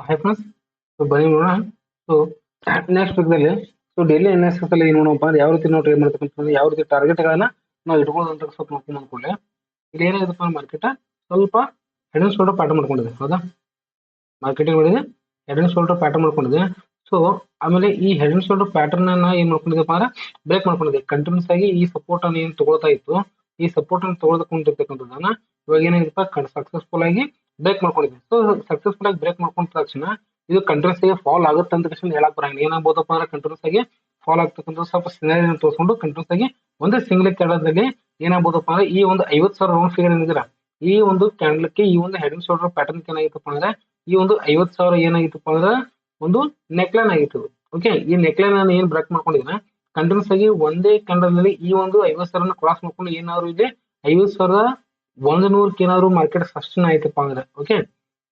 Hi friends. ಬನ್ನಿ ನೋಡೋಣ. So next ವೀಕ್ದಲ್ಲಿ daily analysis ಅಲ್ಲಿ ಏನು ನೋಡೋಣಪ್ಪ ಅಂದ್ರೆ ಯಾವ ರೀತಿ ನಾವು ಟ್ರೇಡ್ ಮಾಡ್ತಕ್ಕಂಥ ಯಾವ ರೀತಿ ಟಾರ್ಗೆಟ್ಗಳನ್ನ ನಾವು ಇಟ್ಕೊಳ್ಳೋದಂತ ಸ್ವಲ್ಪ ನೋಡ್ಕೊಂಡು ಅಂದ್ಕೊಳ್ಳಿ. ಇಲ್ಲಿ ಏನಾಗಿದೆಪ್ಪ ಮಾರ್ಕೆಟ್ ಸ್ವಲ್ಪ ಹೆಡ್ ಅಂಡ್ ಶೋಲ್ಡರ್ ಪ್ಯಾಟರ್ನ್ ಮಾಡ್ಕೊಂಡಿದೆ. ಹೌದಾ, ಮಾರ್ಕೆಟಿಂಗ್ ಮಾಡಿದೆ ಹೆಡ್ ಅಂಡ್ ಶೋಲ್ಡರ್ ಪ್ಯಾಟರ್ನ್ ಮಾಡ್ಕೊಂಡಿದೆ. ಸೊ ಆಮೇಲೆ ಈ ಹೆಡ್ ಅಂಡ್ ಶೋಲ್ಡರ್ ಪ್ಯಾಟರ್ನ್ ಅನ್ನ ಏನ್ ಮಾಡ್ಕೊಂಡಿದೆಪ್ಪ ಅಂದ್ರೆ ಬ್ರೇಕ್ ಮಾಡ್ಕೊಂಡಿದೆ. ಕಂಟಿನ್ಯೂಸ್ ಆಗಿ ಈ ಸಪೋರ್ಟ್ ಅನ್ನು ಏನ್ ತಗೊಳ್ತಾ ಇತ್ತು, ಈ ಸಪೋರ್ಟ್ ಅನ್ನು ತಗೊಳ್ಕೊಂಡಿರ್ತಕ್ಕಂಥದ್ದನ್ನ ಇವಾಗ ಏನಾಗಿದೆಪ್ಪ ಸಕ್ಸಸ್ಫುಲ್ ಆಗಿ ಬ್ರೇಕ್ ಮಾಡ್ಕೊಂಡಿದೆ. ಸೊ ಸಕ್ಸಸ್ಫುಲ್ ಆಗಿ ಬ್ರೇಕ್ ಮಾಡ್ಕೊಂಡ ತಕ್ಷಣ ಇದು ಕಂಟಿನ್ಯೂಸ್ ಆಗಿ ಫಾಲ್ ಆಗುತ್ತೆ ಅಂತ ತಕ್ಷಣ ಹೇಳಕ್ ಬರಂಗಿಲ್ಲ. ಏನಾಗ್ಬೋದಪ್ಪ ಅಂದ್ರೆ ಕಂಟಿನ್ಯೂಸ್ ಆಗಿ ಫಾಲ್ ಆಗ್ತಕ್ಕಂಥ ಸ್ವಲ್ಪ ಸಿನಾರಿಯನ್ನು ತೋರಿಸ್ಕೊಂಡು ಕಂಟಿನ್ಯೂಸ್ ಆಗಿ ಒಂದೇ ಸಿಂಗಲ್ ಕ್ಯಾಂಡಲ್ದಲ್ಲಿ ಏನಾಗ್ಬೋದಪ್ಪ ಅಂದ್ರೆ ಈ ಒಂದು 50,000 ರೌಂಡ್ ಫಿಗರ್ ಏನಿದ್ದೀರಾ ಈ ಒಂದು ಕ್ಯಾಂಡಲ್ಕ್ಕೆ ಈ ಒಂದು ಹೆಡ್ ಅಂಡ್ ಶೋಲ್ಡರ್ ಪ್ಯಾಟರ್ನ್ ಏನಾಗಿತ್ತಪ್ಪ ಅಂದ್ರೆ ಈ ಒಂದು 50,000 ಏನಾಗಿತ್ತಪ್ಪ ಅಂದ್ರೆ ಒಂದು ನೆಕ್ಲೈನ್ ಆಗಿತ್ತು. ಓಕೆ, ಈ ನೆಕ್ಲೈನ್ ಅನ್ನು ಏನ್ ಬ್ರೇಕ್ ಮಾಡ್ಕೊಂಡಿದ್ರೆ ಕಂಟಿನ್ಯೂಸ್ ಆಗಿ ಒಂದೇ ಕ್ಯಾಂಡಲ್ ನಲ್ಲಿ ಈ ಒಂದು 50,000 ಕ್ರಾಸ್ ಮಾಡ್ಕೊಂಡು ಏನಾದ್ರು ಇಲ್ಲಿ 50,100 ಏನಾದ್ರು ಮಾರ್ಕೆಟ್ ಸಸ್ಟೈನ್ ಆಯ್ತಪ್ಪ ಅಂದ್ರೆ ಓಕೆ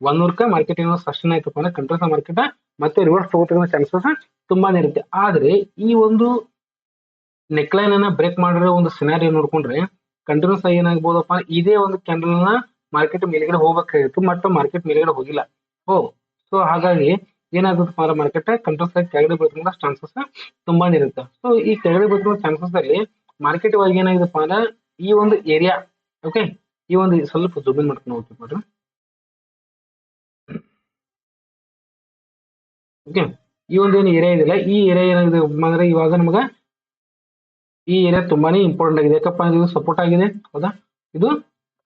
100ಕ್ಕೆ ಮಾರ್ಕೆಟ್ ಏನಾದ್ರು ಸಸ್ಟೈನ್ ಆಯ್ತಪ್ಪ ಅಂದ್ರೆ ಕಂಟಿನ್ಯೂಸ್ ಮಾರ್ಕೆಟ್ ಮತ್ತೆ ರಿವರ್ಸ್ ತಗೋತಕ್ಕಂಥ ಚಾನ್ಸಸ್ ತುಂಬಾನೇ ಇರುತ್ತೆ. ಆದ್ರೆ ಈ ಒಂದು ನೆಕ್ಲೈನ್ ಅನ್ನ ಬ್ರೇಕ್ ಮಾಡಿರೋ ಒಂದು ಸಿನಾರಿಯೋ ನೋಡ್ಕೊಂಡ್ರೆ ಕಂಟಿನ್ಯೂಸ್ ಆಗಿ ಏನಾಗಬಹುದಪ್ಪ ಇದೇ ಒಂದು ಕ್ಯಾಂಡಲ್ ನ ಮಾರ್ಕೆಟ್ ಮೇಲ್ಗಡೆ ಹೋಗ್ಬೇಕಾಗಿತ್ತು, ಮತ್ತೆ ಮಾರ್ಕೆಟ್ ಮೇಲ್ಗಡೆ ಹೋಗಿಲ್ಲ. ಸೊ ಹಾಗಾಗಿ ಏನಾಗುತ್ತಪ್ಪ ಅಂದ್ರೆ ಮಾರ್ಕೆಟ್ ಕಂಟಿನ್ಯೂಸ್ ಆಗಿ ಕೆಳಗಡೆ ಬೀಳ್ತಕ್ಕಂಥ ಚಾನ್ಸಸ್ ತುಂಬಾನೇ ಇರುತ್ತೆ. ಸೊ ಈ ಕೆಳಗಡೆ ಬೀಳ್ತಕ್ಕಂಥ ಚಾನ್ಸಸ್ ಅಲ್ಲಿ ಮಾರ್ಕೆಟ್ ಇವಾಗ ಏನಾಗಿದೆಪ್ಪ ಅಂದ್ರೆ ಈ ಒಂದು ಏರಿಯಾ ಓಕೆ ಈ ಒಂದು ಸ್ವಲ್ಪ ಜೂಮ್ ಮಾಡ್ಕೊಂಡು ಹೋಗ್ತೀವಿ ಓಕೆ ಈ ಒಂದು ಏನು ಏರಿಯಾ ಇದೆಯಲ್ಲ ಈ ಏರಿಯಾ ಏನಾಗಿದೆ ಅಂದ್ರೆ ಇವಾಗ ನಮಗ ಈ ಏರಿಯಾ ತುಂಬಾನೇ ಇಂಪಾರ್ಟೆಂಟ್ ಆಗಿದೆ. ಯಾಕಪ್ಪ ಇದು ಸಪೋರ್ಟ್ ಆಗಿದೆ ಹೌದಾ, ಇದು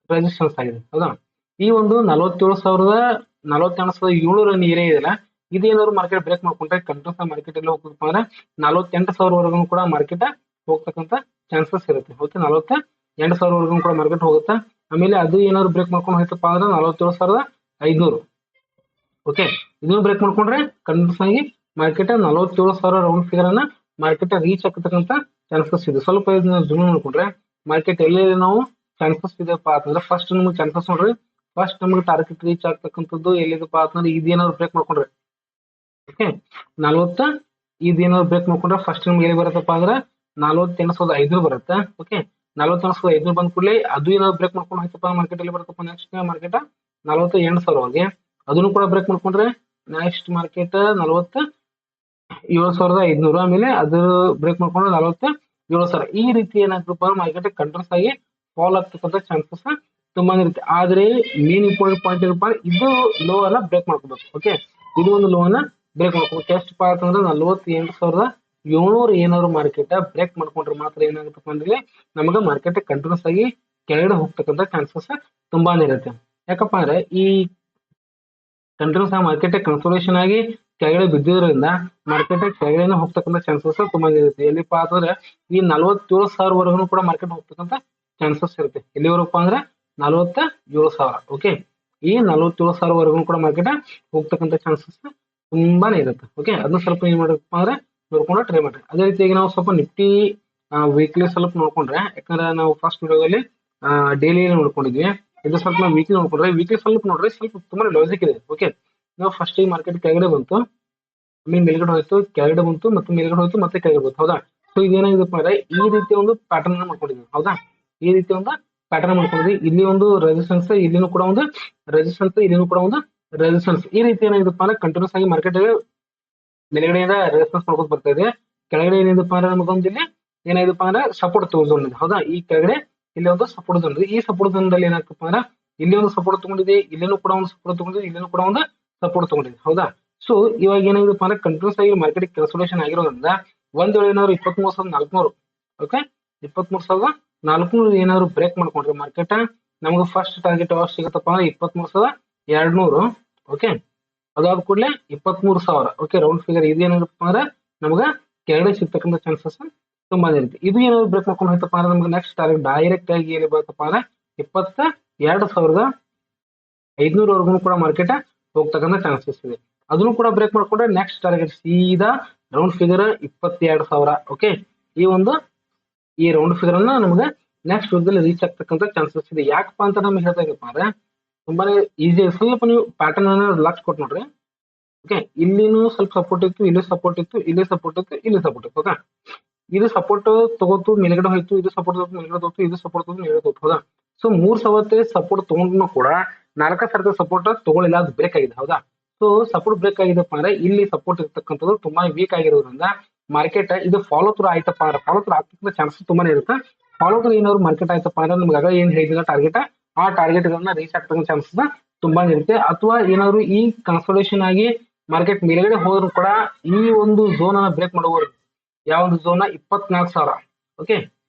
ರೆಸಿಸ್ಟೆನ್ಸ್ ಆಗಿದೆ ಹೌದಾ. ಈ ಒಂದು 47,700 ಏರಿಯಾ ಇದೆಯಲ್ಲ ಇದೇನಾದ್ರು ಮಾರ್ಕೆಟ್ ಬ್ರೇಕ್ ಮಾಡ್ಕೊಂಡ್ರೆ ಕಂಟಿನ್ಯೂಸ್ ಮಾರ್ಕೆಟ್ ಎಲ್ಲ ಹೋಗ್ತಪ್ಪ ಅಂದ್ರೆ 48,000 ವರ್ಗು ಕೂಡ ಮಾರ್ಕೆಟ್ ಹೋಗ್ತಕ್ಕಂಥ ಚಾನ್ಸಸ್ ಇರುತ್ತೆ. ಓಕೆ, 48,000 ವರ್ಗು ಕೂಡ ಮಾರ್ಕೆಟ್ ಹೋಗುತ್ತೆ. ಆಮೇಲೆ ಅದು ಏನಾದ್ರು ಬ್ರೇಕ್ ಮಾಡ್ಕೊಂಡು ಹೋಯ್ತಪ್ಪ ಅಂದ್ರೆ 47,500 ಓಕೆ ಇದನ್ನು ಬ್ರೇಕ್ ಮಾಡ್ಕೊಂಡ್ರೆ ಕಂಟಿನ್ಯೂಸ್ ಆಗಿ ಮಾರ್ಕೆಟ್ 47,000 ರೌಂಡ್ ಫಿಗರ್ ಅನ್ನ ಮಾರ್ಕೆಟ್ ರೀಚ್ ಆಗ್ತಕ್ಕಂಥ ಚಾನ್ಸಸ್ ಇದೆ. ಸ್ವಲ್ಪ ಇದನ್ನ ಜೂಮ್ ಮಾಡ್ಕೊಂಡ್ರೆ ಮಾರ್ಕೆಟ್ ಎಲ್ಲಿ ನಾವು ಚಾನ್ಸಸ್ ಇದೆಪ್ಪ ಅಂತಂದ್ರೆ ಫಸ್ಟ್ ನಮ್ಗೆ ಚಾನ್ಸಸ್ ನೋಡ್ರಿ, ಫಸ್ಟ್ ನಮ್ಗೆ ಟಾರ್ಗೆಟ್ ರೀಚ್ ಆಗ್ತಕ್ಕಂಥದ್ದು ಎಲ್ಲಿದಪ್ಪ ಅಂತಂದ್ರೆ ಇದೇನಾದ್ರು ಬ್ರೇಕ್ ಮಾಡ್ಕೊಂಡ್ರೆ ಓಕೆ 40 ಇದೇನಾದ್ರು ಬ್ರೇಕ್ ಮಾಡ್ಕೊಂಡ್ರೆ ಫಸ್ಟ್ ನಮ್ಗೆ ಎಲ್ಲಿ ಬರುತ್ತಪ್ಪ ಅಂದ್ರೆ 48,500 ಬರುತ್ತೆ. ಓಕೆ 48,500 ಬಂದ ಕೂಡಲೇ ಅದು ಏನಾದ್ರು ಬ್ರೇಕ್ ಮಾಡ್ಕೊಂಡು ಹೋಯ್ತಪ್ಪ ಮಾರ್ಕೆಟ್ ಎಲ್ಲಿ ಬರುತ್ತಪ್ಪ ನೆಕ್ಸ್ಟ್ ಮಾರ್ಕೆಟ್ 48,000 ಅದನ್ನು ಕೂಡ ಬ್ರೇಕ್ ಮಾಡ್ಕೊಂಡ್ರೆ ನೆಕ್ಸ್ಟ್ ಮಾರ್ಕೆಟ್ 47,500 ಆಮೇಲೆ ಅದು ಬ್ರೇಕ್ ಮಾಡ್ಕೊಂಡ್ರೆ 47,000. ಈ ರೀತಿ ಏನಾಗ್ತಪ್ಪ ಮಾರ್ಕೆಟ್ ಕಂಟಿನ್ಯೂಸ್ ಆಗಿ ಫಾಲ್ ಆಗ್ತಕ್ಕಂಥ ಚಾನ್ಸಸ್ ತುಂಬಾನೇ ಇರುತ್ತೆ. ಆದ್ರೆ ಮೇನ್ ಇಂಪಾರ್ಟೆಂಟ್ ಪಾಯಿಂಟ್ ಏನಪ್ಪಾ ಇದು ಲೋ ಅನ್ನ ಬ್ರೇಕ್ ಮಾಡ್ಕೋಬೇಕು. ಓಕೆ, ಇದು ಒಂದು ಲೋ ಅನ್ನ ಬ್ರೇಕ್ ಮಾಡ್ಕೋಬೇಕು. ಎಷ್ಟು ಅಂತಂದ್ರೆ 48,700 ಏನಾದ್ರು ಮಾರ್ಕೆಟ್ ಬ್ರೇಕ್ ಮಾಡ್ಕೊಂಡ್ರೆ ಮಾತ್ರ ಏನಾಗುತ್ತಪ್ಪ ಅಂದ್ರೆ ನಮಗೆ ಮಾರ್ಕೆಟ್ ಕಂಟಿನ್ಯೂಸ್ ಆಗಿ ಕೆಳಗಡೆ ಹೋಗ್ತಕ್ಕಂಥ ಚಾನ್ಸಸ್ ತುಂಬಾನೇ ಇರುತ್ತೆ. ಯಾಕಪ್ಪ ಅಂದ್ರೆ ಈ ಕಂಟಿನ್ಯೂಸ್ ಆಗಿ ಮಾರ್ಕೆಟ್ ಕನ್ಸೋಲೇಷನ್ ಆಗಿ ಕೆಳಗಡೆ ಬಿದ್ದಿರೋದ್ರಿಂದ ಮಾರ್ಕೆಟ್ ಕೆಳಗಡೆ ಹೋಗ್ತಕ್ಕಂಥ ಚಾನ್ಸಸ್ ತುಂಬಾ ಇರುತ್ತೆ. ಎಲ್ಲಿಪ್ಪ ಅಂತಂದ್ರೆ ಈ 47,000 ವರ್ಗು ಕೂಡ ಮಾರ್ಕೆಟ್ ಹೋಗ್ತಕ್ಕಂಥ ಚಾನ್ಸಸ್ ಇರುತ್ತೆ. ಎಲ್ಲಿವರೆಗಪ್ಪ ಅಂದ್ರೆ 47,000 ಓಕೆ ಈ 47,000 ವರ್ಗು ಕೂಡ ಮಾರ್ಕೆಟ್ ಹೋಗ್ತಕ್ಕಂಥ ಚಾನ್ಸಸ್ ತುಂಬಾನೇ ಇರುತ್ತೆ. ಓಕೆ ಅದನ್ನ ಸ್ವಲ್ಪ ಏನ್ ಮಾಡಬೇಕಪ್ಪ ಅಂದ್ರೆ ನೋಡ್ಕೊಂಡು ಟ್ರೈ ಮಾಡ್ರಿ. ಅದೇ ರೀತಿಯಾಗಿ ನಾವು ಸ್ವಲ್ಪ ನಿಫ್ಟಿ ವೀಕ್ಲಿ ಸ್ವಲ್ಪ ನೋಡ್ಕೊಂಡ್ರೆ, ಯಾಕಂದ್ರೆ ನಾವು ಫಸ್ಟ್ ವಿಡಿಯೋದಲ್ಲಿ ಡೈಲಿ ನೋಡ್ಕೊಂಡಿದ್ವಿ, ಇದು ಸ್ವಲ್ಪ ನಾವು ವೀಕ್ಲಿ ನೋಡ್ಕೊಂಡ್ರೆ ವೀಕ್ಲಿ ಸ್ವಲ್ಪ ನೋಡ್ರಿ ಸ್ವಲ್ಪ ತುಂಬಾ ಲಾಜಿಕ್ ಇದೆ. ಓಕೆ ನಾವು ಫಸ್ಟ್ ಈ ಮಾರ್ಕೆಟ್ ಕೆಳಗಡೆ ಬಂತು, ಆಮೇಲೆ ಮೇಲ್ಗಡೆ ಹೋಯ್ತು, ಕೆಳಗಡೆ ಬಂತು, ಮತ್ತೆ ಮೇಲ್ಗಡೆ ಹೋಯ್ತು, ಮತ್ತೆ ಕೆಳಗಡೆ ಬಂತು ಹೌದಾ. ಸೊ ಇದೇನಾಗಿದೆಪ್ಪ ಅಂದ್ರೆ ಈ ರೀತಿ ಒಂದು ಪ್ಯಾಟರ್ನ್ ಮಾಡ್ಕೊಂಡಿದ್ವಿ ಹೌದಾ, ಈ ರೀತಿ ಒಂದು ಪ್ಯಾಟರ್ನ್ ಮಾಡ್ಕೊಂಡಿದ್ವಿ. ಇಲ್ಲಿ ಒಂದು ರೆಸಿಸ್ಟೆನ್ಸ್, ಇಲ್ಲಿನೂ ಕೂಡ ಒಂದು ರೆಸಿಸ್ಟೆನ್ಸ್, ಇಲ್ಲಿನೂ ಕೂಡ ಒಂದು ರೆಸಿಸ್ಟೆನ್ಸ್. ಈ ರೀತಿ ಏನಾಗಿದೆಪ್ಪ ಅಂದ್ರೆ ಕಂಟಿನ್ಯೂಸ್ ಆಗಿ ಮಾರ್ಕೆಟ್ ಮೇಲ್ಗಡೆಯಿಂದ ರೆಸಿಸ್ಟೆನ್ಸ್ ಮಾಡ್ಕೊಂಡು ಬರ್ತಾ ಇದೆ. ಕೆಳಗಡೆ ಏನಿದೆಪ್ಪ ಅಂದ್ರೆ ನಮಗೊಂದು ಇಲ್ಲಿ ಏನಾಗಿದೆಪ್ಪ ಅಂದ್ರೆ ಸಪೋರ್ಟ್ ತಗೊಂಡಿದೆ ಹೌದಾ. ಈ ಕೆಳಗಡೆ ಇಲ್ಲಿ ಒಂದು ಸಪೋರ್ಟ್ ತಗೊಂಡಿದೆ. ಈ ಸಪೋರ್ಟ್ ದಲ್ಲಿ ಏನಾಗ್ತಪ್ಪ ಅಂದ್ರೆ ಇಲ್ಲಿ ಒಂದು ಸಪೋರ್ಟ್ ತಗೊಂಡಿದೆ, ಇಲ್ಲಿನೂ ಕೂಡ ಒಂದು ಸಪೋರ್ಟ್ ತಗೊಂಡಿದೆ, ಇಲ್ಲಿನೂ ಕೂಡ ಒಂದು ಸಪೋರ್ಟ್ ತಗೊಂಡಿದೆ ಹೌದಾ. ಸೊ ಇವಾಗ ಏನಾಗಿದೆಪ್ಪ ಅಂದ್ರೆ ಕಂಟಿನ್ಯೂಸ್ ಆಗಿ ಮಾರ್ಕೆಟ್ ಕನ್ಸೋಲೇಷನ್ ಆಗಿರೋದ್ರಿಂದ ಒಂದ್ ವೇಳೆ ಏನಾದ್ರು 23,400 ಓಕೆ 23,400 ಏನಾದ್ರು ಬ್ರೇಕ್ ಮಾಡ್ಕೊಂಡ್ರೆ ಮಾರ್ಕೆಟ್ ನಮ್ಗೆ ಫಸ್ಟ್ ಟಾರ್ಗೆಟ್ ಯಾವಾಗ ಸಿಗುತ್ತಪ್ಪ ಅಂದ್ರೆ 23,200 ಓಕೆ ಅದಾದ ಕೂಡಲೇ 23,000 ಓಕೆ ರೌಂಡ್ ಫಿಗರ್ ಇದೇನಾಗಿರಪ್ಪ ಅಂದ್ರೆ ನಮ್ಗ ಕೆಳಗಡೆ ಸಿಗ್ತಕ್ಕಂಥ ಚಾನ್ಸಸ್ ತುಂಬಾ ಇರುತ್ತೆ. ಇದು ಏನಾದ್ರು ಬ್ರೇಕ್ ಮಾಡ್ಕೊಂಡು ಹೋಯ್ತಪ್ಪ ಅಂದ್ರೆ ನಮ್ಗೆ ನೆಕ್ಸ್ಟ್ ಟಾರ್ಗೆಟ್ ಡೈರೆಕ್ಟ್ ಆಗಿ ಎಲ್ಲಿ ಬರುತ್ತಪ್ಪ ಅಂದ್ರೆ 22,500 ವರ್ಗು ಕೂಡ ಮಾರ್ಕೆಟ್ ಹೋಗ್ತಕ್ಕಂಥ ಚಾನ್ಸಸ್ ಇದೆ. ಅದನ್ನು ಕೂಡ ಬ್ರೇಕ್ ಮಾಡ್ಕೊಂಡ್ರೆ ನೆಕ್ಸ್ಟ್ ಟಾರ್ಗೆಟ್ ಸೀದಾ ರೌಂಡ್ ಫಿಗರ್ 22,000 ಓಕೆ ಈ ರೌಂಡ್ ಫಿಗರ್ ಅನ್ನ ನಮ್ಗೆ ನೆಕ್ಸ್ಟ್ ವೀಕ್ದಲ್ಲಿ ರೀಚ್ ಆಗ್ತಕ್ಕಂಥ ಚಾನ್ಸಸ್ ಇದೆ. ಯಾಕಪ್ಪ ಅಂತ ನಮ್ಗೆ ಹೇಳ್ತಾ ಇದಪ್ಪ ಅಂದ್ರೆ ತುಂಬಾನೇ ಈಸಿ. ಸ್ವಲ್ಪ ನೀವು ಪ್ಯಾಟರ್ನ್ ಅನ್ನ ರಿಲಾಕ್ಸ್ ಕೊಟ್ಟು ನೋಡ್ರಿ. ಓಕೆ ಇಲ್ಲಿನೂ ಸ್ವಲ್ಪ ಸಪೋರ್ಟ್ ಇತ್ತು, ಇಲ್ಲಿ ಸಪೋರ್ಟ್ ಇತ್ತು, ಇಲ್ಲಿ ಸಪೋರ್ಟ್ ಇತ್ತು, ಇಲ್ಲಿ ಸಪೋರ್ಟ್ ಇತ್ತು ಓಕೆ ಇದು ಸಪೋರ್ಟ್ ತಗೋತು ಮೇಲ್ಗಡೆ ಹೋಯ್ತು, ಇದು ಸಪೋರ್ಟ್ ತಗೋತು ಮೇಲ್ಗಡೆ ಹೋಯ್ತು, ಇದು ಸಪೋರ್ಟ್ ತಗೋತು ಮೇಲ್ಗಡೆ ಹೋಯ್ತು ಹೌದಾ. ಸೊ 3 ಸವತ್ತೆ ಸಪೋರ್ಟ್ ತಗೊಂಡ್ರು ಕೂಡ 4 ಸರ್ತಿ ಸಪೋರ್ಟ್ ತಗೊಳ್ಳಿಲ್ಲ, ಅದು ಬ್ರೇಕ್ ಆಗಿದೆ ಹೌದಾ. ಸೊ ಸಪೋರ್ಟ್ ಬ್ರೇಕ್ ಆಗಿದಪ್ಪ ಅಂದ್ರೆ ಇಲ್ಲಿ ಸಪೋರ್ಟ್ ಇರ್ತಕ್ಕಂಥದ್ದು ತುಂಬಾ ವೀಕ್ ಆಗಿರೋದ್ರಿಂದ ಮಾರ್ಕೆಟ್ ಇದು ಫಾಲೋ ಥ್ರೂ ಆಯ್ತಪ್ಪ ಅಂದ್ರೆ ಫಾಲೋ ಥ್ರೂ ಆಗ್ತಕ್ಕಂಥ ಚಾನ್ಸಸ್ ತುಂಬಾನೇ ಇರುತ್ತೆ. ಫಾಲೋ ಥ್ರೂ ಏನಾದ್ರು ಮಾರ್ಕೆಟ್ ಆಯ್ತಪ್ಪ ಅಂದ್ರೆ ನಮ್ಗೆ ಆಗ ಏನ್ ಹೇಳಿದಿಲ್ಲ ಟಾರ್ಗೆಟ್, ಆ ಟಾರ್ಗೆಟ್ ಗಳನ್ನ ರೀಚ್ ಆಗ್ತಕ್ಕಂಥ ಚಾನ್ಸಸ್ ತುಂಬಾ ಇರುತ್ತೆ. ಅಥವಾ ಏನಾದ್ರು ಈ ಕನ್ಸಲ್ಟೇಷನ್ ಆಗಿ ಮಾರ್ಕೆಟ್ ಮೇಲ್ಗಡೆ ಹೋದ್ರು ಕೂಡ ಈ ಒಂದು ಝೋನ್ ಅನ್ನ ಬ್ರೇಕ್ ಮಾಡುವವರೆಗೂ, ಯಾವ ಒಂದು ಝೋನ್ 24,000, ಓಕೆ,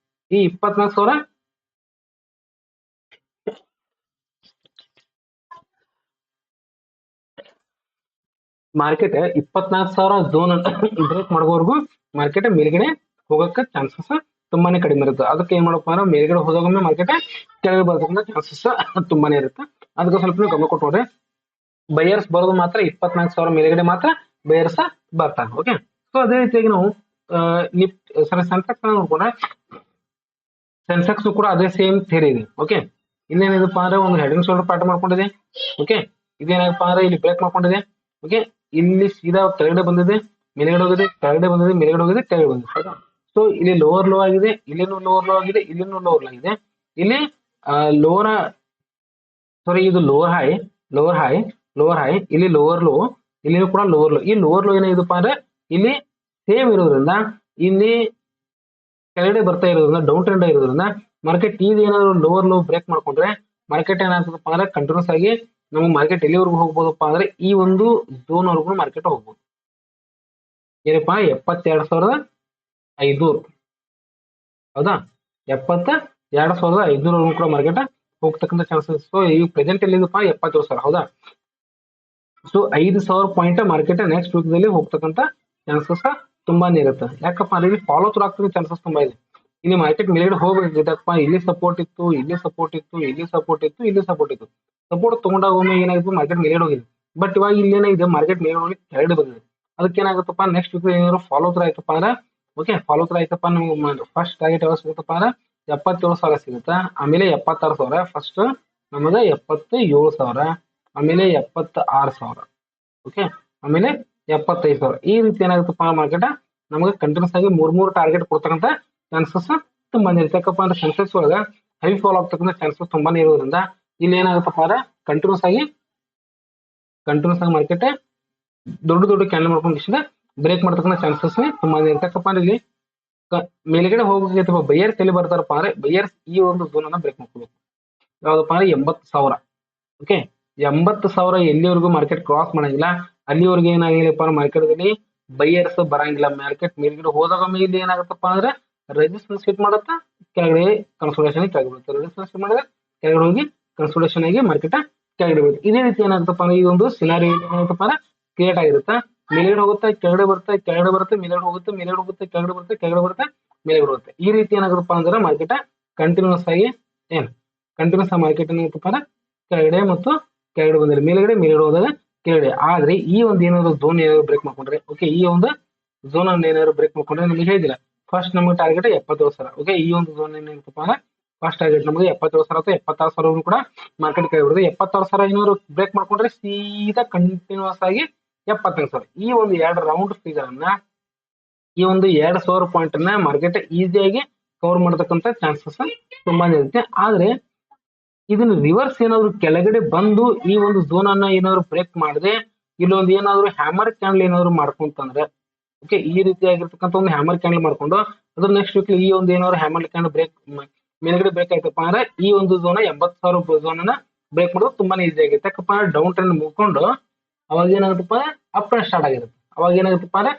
ಈ 24,000 ಮಾರ್ಕೆಟ್ 24,000 ಝೋನ್ ಬ್ರೇಕ್ ಮಾಡುವವರೆಗೂ ಮಾರ್ಕೆಟ್ ಮೇಲ್ಗಡೆ ಹೋಗಕ್ಕೆ ಚಾನ್ಸಸ್ ತುಂಬಾನೇ ಕಡಿಮೆ ಇರುತ್ತೆ. ಅದಕ್ಕೆ ಏನ್ ಮಾಡಪ್ಪ ಅಂದ್ರೆ ಮೇಲ್ಗಡೆ ಹೋದಾಗೊಮ್ಮೆ ಮಾರ್ಕೆಟ್ ಕೆಳಗೆ ಬರ್ತಕ್ಕಂಥ ಚಾನ್ಸಸ್ ತುಂಬಾನೇ ಇರುತ್ತೆ. ಅದಕ್ಕೆ ಸ್ವಲ್ಪ ನೀವು ಗಮನ ಕೊಟ್ಟು ನೋಡ್ರಿ. ಬೈಯರ್ಸ್ ಬರೋದು ಮಾತ್ರ 24,000 ಮೇಲ್ಗಡೆ ಮಾತ್ರ ಬೈಯರ್ಸ್ ಬರ್ತಾರೆ. ಓಕೆ, ಸೊ ಅದೇ ರೀತಿಯಾಗಿ ನಾವು ಸೆನ್ಸೆಕ್ಸ್ ನೋಡ್ಕೊಂಡ್ರೆ ಸೆನ್ಸೆಕ್ಸ್ ಕೂಡ ಅದೇ ಸೇಮ್ ಥಿಯರಿ ಇದೆ. ಓಕೆ, ಇಲ್ಲೇನಿದಪ್ಪ ಅಂದ್ರೆ ಒಂದು ಹೆಡ್ ಅಂಡ್ ಶೋಲ್ಡರ್ ಪ್ಯಾಟರ್ನ್ ಮಾಡ್ಕೊಂಡಿದೆ. ಓಕೆ, ಇದೇನಪ್ಪ ಅಂದ್ರೆ ಇಲ್ಲಿ ಬ್ರೇಕ್ ಮಾಡ್ಕೊಂಡಿದೆ. ಓಕೆ, ಇಲ್ಲಿ ಸೀದಾ ಕೆಳಗಡೆ ಬಂದಿದೆ, ಮೇಲ್ಗಡೆ ಹೋಗಿದೆ, ಕೆಳಗಡೆ ಬಂದಿದೆ, ಮೇಲ್ಗಡೆ ಹೋಗಿದೆ, ಕೆಳಗಡೆ ಬಂದಿದೆ. ಹೌದಾ? ಸೊ ಇಲ್ಲಿ ಲೋವರ್ ಲೋ ಆಗಿದೆ, ಇಲ್ಲಿನೂ ಲೋವರ್ ಲೋ ಆಗಿದೆ, ಇಲ್ಲಿನೂ ಲೋವರ್ ಲೋ ಆಗಿದೆ. ಇಲ್ಲಿ ಲೋವರ್ ಸಾರಿ ಇದು lower high, lower high, lower high, ಇಲ್ಲಿ ಲೋವರ್ ಲೋ, ಇಲ್ಲಿನೂ ಕೂಡ ಲೋವರ್ ಲೋ. ಈ ಲೋವರ್ ಲೋ ಏನಿದಪ್ಪ ಅಂದ್ರೆ ಇಲ್ಲಿ ಸೇಮ್ ಇರೋದ್ರಿಂದ ಇಲ್ಲಿ ಕೆಳಗಡೆ ಬರ್ತಾ ಇರೋದ್ರಿಂದ ಡೌನ್ ಟ್ರೆಂಡ್ ಇರೋದ್ರಿಂದ ಮಾರ್ಕೆಟ್ ಇದು ಏನಾದ್ರು ಲೋವರ್ ಲೋ ಬ್ರೇಕ್ ಮಾಡ್ಕೊಂಡ್ರೆ ಮಾರ್ಕೆಟ್ ಏನಾಗ್ತದಪ್ಪ ಅಂದ್ರೆ ಕಂಟಿನ್ಯೂಸ್ ಆಗಿ ನಮಗೆ ಮಾರ್ಕೆಟ್ ಎಲ್ಲಿವರೆಗೂ ಹೋಗ್ಬೋದಪ್ಪ ಅಂದ್ರೆ ಈ ಒಂದು ಝೋನ್ ವರೆಗೂ ಮಾರ್ಕೆಟ್ ಹೋಗ್ಬೋದು. ಏನಪ್ಪಾ 72,500, ಹೌದಾ, 72,500 ಕೂಡ ಮಾರ್ಕೆಟ್ ಹೋಗ್ತಕ್ಕಂಥ ಚಾನ್ಸಸ್. ಸೊ ಈ ಪ್ರೆಸೆಂಟ್ ಎಲ್ಲಿದಪ್ಪ 77,000, ಹೌದಾ. So 5,000 point market next week ದಲ್ಲಿ ಹೋಗ್ತಕ್ಕಂಥ ಚಾನ್ಸಸ್ ತುಂಬಾನೇ ಇರುತ್ತೆ. ಯಾಕಪ್ಪ ಅಂದ್ರೆ ಇಲ್ಲಿ ಫಾಲೋ ಥ್ರೂ ಆಗ್ತಕ್ಕಂಥ ಚಾನ್ಸಸ್ ತುಂಬಾ ಇದೆ. ಇಲ್ಲಿ ಮಾರ್ಕೆಟ್ ಮೇಲ್ಗಡೆ ಹೋಗ್ಬೇಕಿದ್ದಪ್ಪ, ಇಲ್ಲಿ ಸಪೋರ್ಟ್ ಇತ್ತು, ಇಲ್ಲಿ ಸಪೋರ್ಟ್ ಇತ್ತು, ಇಲ್ಲಿ ಸಪೋರ್ಟ್ ಇತ್ತು, ಇಲ್ಲಿ ಸಪೋರ್ಟ್ ಇತ್ತು. ಸಪೋರ್ಟ್ ತಗೊಂಡಾಗ ಒಮ್ಮೆ ಏನಾಗಿತ್ತು, ಮಾರ್ಕೆಟ್ ಮೇಲ್ಗಡೆ ಹೋಗಿದೆ. ಬಟ್ ಇವಾಗ ಇಲ್ಲಿ ಏನಾಗಿದೆ, ಮಾರ್ಕೆಟ್ ಮೇಲ್ಗಡೆ ಹೋಗಿ ಕೆಳಗಡೆ ಬಂದಿದೆ. ಅದಕ್ಕೆ ಏನಾಗುತ್ತಪ್ಪ ನೆಕ್ಸ್ಟ್ ವೀಕ್ ಏನಾದ್ರು ಫಾಲೋ ಥ್ರೂ ಆಯ್ತಪ್ಪ ಅಂದ್ರೆ, ಓಕೆ, ಫಾಲೋ ಥ್ರೂ ಆಯ್ತಪ್ಪ, ನಮ್ಗೆ ಫಸ್ಟ್ ಟಾರ್ಗೆಟ್ ಯಾವಾಗ ಸಿಗುತ್ತಪ್ಪ ಅಂದ್ರೆ 77,000 ಸಿಗುತ್ತೆ. ಆಮೇಲೆ 76,000, ಫಸ್ಟ್ ನಮಗೆ 77,000, ಆಮೇಲೆ 76,000, ಓಕೆ, ಆಮೇಲೆ 75,000. ಈ ರೀತಿ ಏನಾಗುತ್ತಪ್ಪ ಮಾರ್ಕೆಟ್ ನಮಗೆ ಕಂಟಿನ್ಯೂಸ್ ಆಗಿ ಮೂರ್ ಟಾರ್ಗೆಟ್ ಕೊಡ್ತಕ್ಕಂಥ ಚಾನ್ಸಸ್ ತುಂಬಾನೇ ಇರುತ್ತೆ. ಯಾಕಪ್ಪ ಅಂದ್ರೆ ಸೆನ್ಸೆಕ್ಸ್ ಒಳಗ ಹೆವಿ ಫಾಲೋ ಆಗ್ತಕ್ಕಂಥ ಚಾನ್ಸಸ್ ತುಂಬಾನೇ ಇರೋದ್ರಿಂದ ಇಲ್ಲಿ ಏನಾಗುತ್ತಪ್ಪ ಅಂದ್ರೆ ಕಂಟಿನ್ಯೂಸ್ ಆಗಿ ಮಾರ್ಕೆಟ್ ದೊಡ್ಡ ಕ್ಯಾಂಡಲ್ ಮಾಡ್ಕೊಂಡು ಬ್ರೇಕ್ ಮಾಡ್ತಕ್ಕಂಥ ಚಾನ್ಸಸ್ ತುಂಬಾನೇ ಇರುತ್ತೆ. ಯಾಕಪ್ಪ ಅಂದ್ರೆ ಇಲ್ಲಿ ಮೇಲ್ಗಡೆ ಹೋಗಬೇಕು ಬೈಯರ್ ತಲೆ ಬರ್ತಾರಪ್ಪ ಅಂದ್ರೆ ಬೈಯರ್ಸ್ ಈ ಒಂದು ಝೋನ್ ಅನ್ನ ಬ್ರೇಕ್ ಮಾಡ್ಕೋಬೇಕು. ಯಾವ್ದಪ್ಪ ಅಂದ್ರೆ 80,000, ಓಕೆ, 80,000 ಎಲ್ಲಿವರೆಗೂ ಮಾರ್ಕೆಟ್ ಕ್ರಾಸ್ ಮಾಡಂಗಿಲ್ಲ ಅಲ್ಲಿವರೆಗೂ ಏನಾಗಿಲ್ಲಪ್ಪ ಮಾರ್ಕೆಟ್ದಲ್ಲಿ ಬೈಯರ್ಸ್ ಬರಂಗಿಲ್ಲ. ಮಾರ್ಕೆಟ್ ಮೇಲ್ಗಡೆ ಹೋದಾಗ ಮೇಲೆ ಏನಾಗುತ್ತಪ್ಪ ಅಂದ್ರೆ ರೆಸಿಸ್ಟೆನ್ಸ್ ಹಿಟ್ ಮಾಡುತ್ತಾ ಕೆಳಗಡೆ ಕನ್ಸೋಲೇಷನ್ ಕೆಳಗಡೆ ಬರುತ್ತೆ, ರೆಸಿಸ್ಟೆನ್ಸ್ ಹಿಟ್ ಮಾಡಿದ್ರೆ ಕೆಳಗಡೆ ಹೋಗಿ ಕನ್ಸೋಲೇಷನ್ ಆಗಿ ಮಾರ್ಕೆಟ್ ಕೆಳಗಡೆ ಬರುತ್ತೆ. ಇದೇ ರೀತಿ ಏನಾಗುತ್ತಪ್ಪ ಅಂದ್ರೆ ಈ ಒಂದು ಸಿನಾರಿಯೋ ಏನಾಗುತ್ತಪ್ಪ ಅಂದ್ರೆ ಕ್ರಿಯೇಟ್ ಆಗಿರುತ್ತೆ. ಮೇಲ್ಗಡೆ ಹೋಗುತ್ತೆ, ಕೆಳಗಡೆ ಬರುತ್ತೆ, ಕೆಳಗಡೆ ಬರುತ್ತೆ, ಮೇಲ್ಗಡೆ ಹೋಗುತ್ತೆ, ಮೇಲ್ಗಡೆ ಹೋಗುತ್ತೆ, ಕೆಳಗಡೆ ಬರುತ್ತೆ, ಕೆಳಗಡೆ ಬರುತ್ತೆ, ಮೇಲ್ಗಡೆ ಬರುತ್ತೆ. ಈ ರೀತಿ ಏನಾಗುತ್ತಪ್ಪ ಅಂದ್ರೆ ಮಾರ್ಕೆಟ್ ಕಂಟಿನ್ಯೂಸ್ ಆಗಿ ಕಂಟಿನ್ಯೂಸ್ ಆಗಿ ಮಾರ್ಕೆಟ್ ಏನಾಗುತ್ತಪ್ಪ ಅಂದ್ರೆ ಕೆಳಗಡೆ ಮತ್ತು ಕೆಳಗಡೆ ಬಂದರೆ ಮೇಲ್ಗಡೆ, ಮೇಲ್ಗಡೆ ಹೋದಾಗ ಕೆಳಗಡೆ. ಆದ್ರೆ ಈ ಒಂದು ಏನಾದ್ರು ಝೋನ್ ಏನಾದ್ರು ಬ್ರೇಕ್ ಮಾಡ್ಕೊಂಡ್ರೆ, ಓಕೆ, ಈ ಒಂದು ಝೋನ್ ಅನ್ನು ಏನಾದ್ರು ಬ್ರೇಕ್ ಮಾಡ್ಕೊಂಡ್ರೆ ನಿಮಗೆ ಹೇಳಿದಿಲ್ಲ ಫಸ್ಟ್ ನಮಗೆ ಟಾರ್ಗೆಟ್ 77,000, ಓಕೆ, ಈ ಒಂದು ಝೋನ್ ಏನಿರುತ್ತಪ್ಪ ಅಂದ್ರೆ ಫಸ್ಟ್ ಟಾರ್ಗೆಟ್ ನಮಗೆ 77,000 ಅಥವಾ 76,000 ಕೂಡ ಮಾರ್ಕೆಟ್ ಕೈ ಬಿಡುತ್ತೆ. 76,500 ಬ್ರೇಕ್ ಮಾಡ್ಕೊಂಡ್ರೆ ಸೀದಾ ಕಂಟಿನ್ಯೂಸ್ ಆಗಿ 75,000. ಈ ಒಂದು 2 ರೌಂಡ್ ಫಿಗರ್ ಅನ್ನ, ಈ ಒಂದು 2,000 ಪಾಯಿಂಟ್ ಅನ್ನ ಮಾರ್ಕೆಟ್ ಈಸಿಯಾಗಿ ಕವರ್ ಮಾಡತಕ್ಕಂತ ಚಾನ್ಸಸ್ ತುಂಬಾನೇ ಇರುತ್ತೆ. ಆದ್ರೆ ಇದನ್ನ ರಿವರ್ಸ್ ಏನಾದ್ರು ಕೆಳಗಡೆ ಬಂದು ಈ ಒಂದು ಝೋನ್ ಅನ್ನ ಏನಾದ್ರು ಬ್ರೇಕ್ ಮಾಡದೆ ಇಲ್ಲೊಂದು ಏನಾದ್ರು ಹ್ಯಾಮರ್ ಕ್ಯಾಂಡಲ್ ಏನಾದ್ರು ಮಾಡ್ಕೊಂತಂದ್ರೆ, ಓಕೆ, ಈ ರೀತಿಯಾಗಿರ್ತಕ್ಕಂಥ ಒಂದು ಹ್ಯಾಮರ್ ಕ್ಯಾಂಡಲ್ ಮಾಡ್ಕೊಂಡು ಅದ್ರ ನೆಕ್ಸ್ಟ್ ವೀಕ್ ಈ ಒಂದು ಏನಾದ್ರು ಹ್ಯಾಮರ್ ಕ್ಯಾಂಡಲ್ ಬ್ರೇಕ್ ಮೇಲ್ಗಡೆ ಬ್ರೇಕ್ ಆಯ್ತಪ್ಪ ಅಂದ್ರೆ ಈ ಒಂದು ಝೋನ್ 80,000 ಝೋನ್ ಅನ್ನ ಬ್ರೇಕ್ ಮಾಡೋದು ತುಂಬಾನೇ ಈಸಿ ಆಗುತ್ತೆ. ಯಾಕಪ್ಪ ಅಂದ್ರೆ ಡೌನ್ ಟ್ರೆಂಡ್ ಮುಗ್ಕೊಂಡು ಅವಾಗ ಏನಾಗುತ್ತಪ್ಪ ಅಪ್ ಟ್ರೆಂಡ್ ಸ್ಟಾರ್ಟ್ ಆಗಿರುತ್ತೆ. ಅವಾಗ ಏನಾಗುತ್ತಪ್ಪ ಅಂದ್ರೆ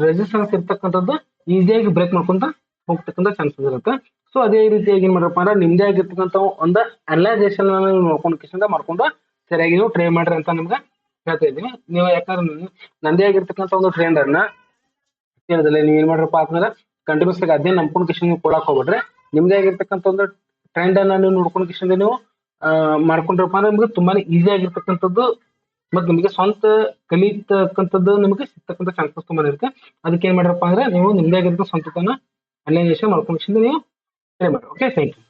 ರೆಸಿಸ್ಟೆನ್ಸ್ ಇರ್ತಕ್ಕಂಥದ್ದು ಈಸಿಯಾಗಿ ಬ್ರೇಕ್ ಮಾಡ್ಕೊಂತ ಹೋಗ್ತಕ್ಕಂಥ ಚಾನ್ಸಸ್ ಇರುತ್ತೆ. ಸೊ ಅದೇ ರೀತಿಯಾಗಿ ಏನ್ ಮಾಡ್ರಪ್ಪ ಅಂದ್ರೆ ನಿಮ್ದೇ ಆಗಿರ್ತಕ್ಕಂಥ ಒಂದು ಅನಲೈಸೇಷನ್ ನೋಡ್ಕೊಂಡು ಮಾಡ್ಕೊಂಡು ಸರಿಯಾಗಿ ನೀವು ಟ್ರೇಡ್ ಮಾಡ್ರಿ ಅಂತ ನಿಮ್ಗೆ ಹೇಳ್ತಾ ಇದ್ದೀನಿ. ನೀವು ಯಾಕಂದ್ರೆ ನಂದೇ ಆಗಿರ್ತಕ್ಕಂಥ ಒಂದು ಟ್ರೆಂಡ್ ಅನ್ನ ಕೇಳಿದ್ರೆ ನೀವು ಏನ್ ಮಾಡ್ರಪ್ಪ ಅಂತಂದ್ರೆ ಕಂಟಿನ್ಯೂಸ್ ಆಗಿ ಅದೇ ನಂಬ್ಕೊಂಡು ಕಿಶನ್ ಕೊಡಕ್ ಹೋಗ್ಬಿಟ್ರೆ ನಿಮ್ದೇ ಆಗಿರ್ತಕ್ಕಂಥ ಒಂದು ಟ್ರೆಂಡ್ ಅನ್ನ ನೀವು ನೋಡ್ಕೊಂಡು ಕಿಶನ್ ನೀವು ಮಾಡ್ಕೊಂಡ್ರಪ್ಪ ಅಂದ್ರೆ ನಿಮ್ಗೆ ತುಂಬಾನೇ ಈಸಿ ಆಗಿರ್ತಕ್ಕಂಥದ್ದು ಮತ್ತೆ ನಿಮಗೆ ಸ್ವಂತ ಕಲಿತಕ್ಕಂಥದ್ದು ನಿಮಗೆ ಸಿಗ್ತಕ್ಕಂಥ ಚಾನ್ಸಸ್ ತುಂಬಾ ಇರುತ್ತೆ. ಅದಕ್ಕೆ ಏನ್ ಮಾಡ್ರಪ್ಪ ಅಂದ್ರೆ ನೀವು ನಿಮ್ದೇ ಆಗಿರ್ತಕ್ಕಂಥ ಸ್ವಂತತನ ಅನಲೈಸೇಷನ್ ಮಾಡ್ಕೊಂಡು ನೀವು ಟ್ರೈ ಮಾಡಿ. Okay, thank you.